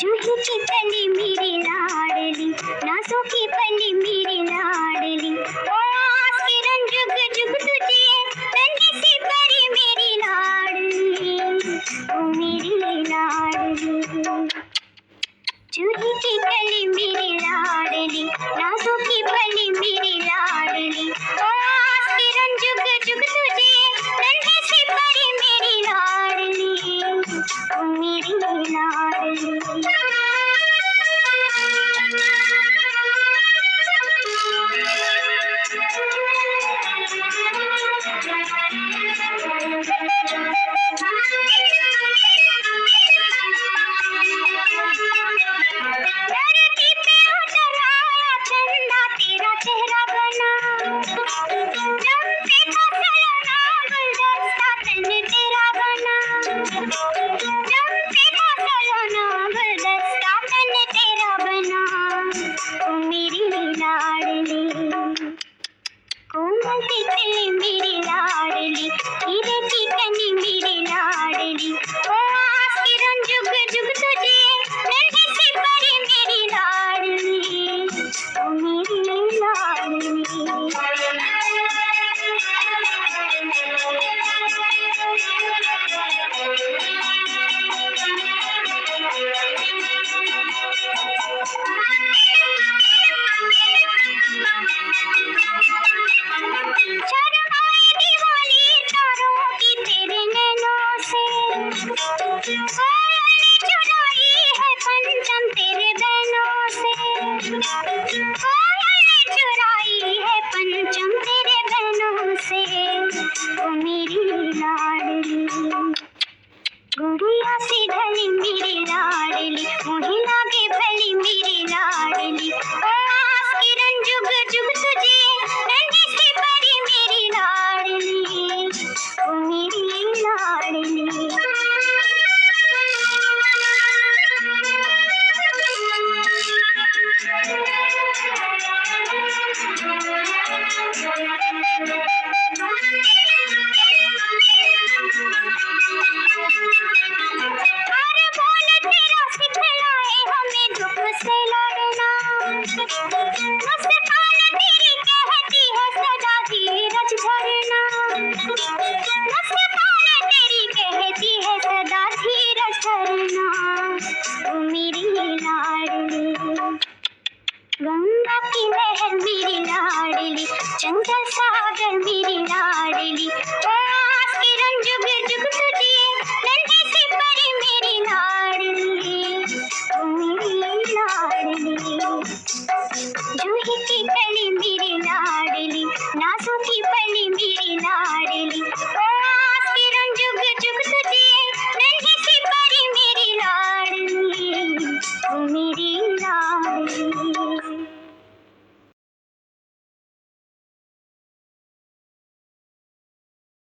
जूही की कली मेरी लाडली, नासों की पली मेरी लाडली, ओ आस किरण जुग जुग तुझे, नन्ही सी परी मेरी लाडली, ओ मेरी लाडली। जूही की कली मेरी लाडली, नासों की पली मेरी लाडली, ओ आस किरण जुग जुग तुझे, नन्ही सी परी मेरी लाडली, ओ मेरी लाडली। धरती पे उतर आया चंदा तेरा चेहरा बना, जब देखा सलोना गुलदस्ता तन तेरा बना, जब देखा सलोना गुलदस्ता तन तेरा बना, ओ मेरी लाडली। कोमल सी कली मेरी लाडली, हीरे की कली मेरी लाडली, ओ आस किरण जुग जुग तुझे, नन्ही सी परी मेरी लाडली, ओ मेरी लाडली। शर्माई दीवाली तारों की तेरे नैनों से, कोयल ने चुराई है पंचम तेरे बैनों से, कोयल ने चुराई है पंचम तेरे बैनों से, ओ मेरी लाडली। गुड़िया सी ढली मेरी लाडली, मुझे लागे भली मेरी लाडली, ओ आस किरण जुग जुग तुझे, नन्ही सी परी मेरी लाडली, ओ मेरी लाडली। हर बोल तेरा सिखलाए हमें दुख से लड़ना, मुस्कान तेरी कहती है सदा धीरज धरना, मुस्कान तेरी कहती है सदा धीरज धरना, ओ मेरी लाडली। गंगा की लहर मेरी लाडली, चंचल सागर मेरी लाडली, ओ आस किरण जुग जुग तुझे, नन्ही सी परी मेरी लाडली, ओ मेरी लाडली। जूही की कली मेरी लाडली, नासों की